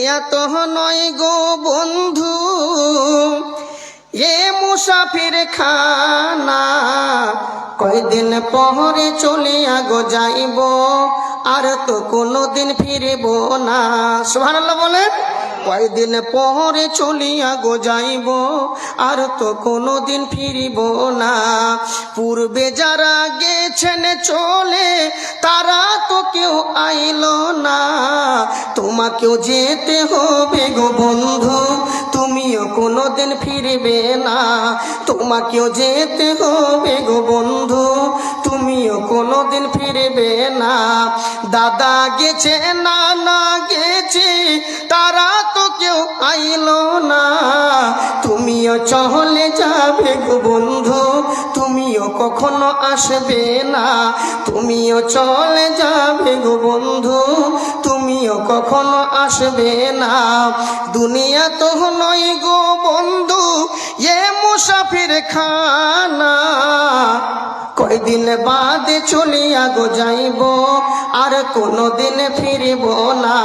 দুনিয়া তো নয় গো বন্ধু এ মুসাফির খানা, কয়দিন পরে চলিয়া গো যাইব, আর তো কোনোদিন ফিরব না। সুবহানাল্লাহ বলেন। কয়দিন পরে চলিয়া গো যাইব, আর তো কোনোদিন ফিরিব না। পূর্বে যারা গেছেন চলে তারা তো কেউ আইল না, তোমাকেও যেতে হবে গো বন্ধু, তুমিও কোনোদিন ফিরবে না। তোমাকেও যেতে হবে গো বন্ধু, তুমিও কোনোদিন ফিরবে না। দাদা গেছে নানা গেছে তারা তো কেউ আইল না, তুমিও চলে যাবে গো বন্ধু, তুমিও কখনো আসবে না। তুমিও চলে যাবে গো বন্ধু, তুমিও কখনো আসবে না। দুনিয়া তো নয় গো বন্ধু এ মুসাফির খানা, কয়দিন বাদে চলিয়া গো যাইব, আর কোনোদিন ফিরব না।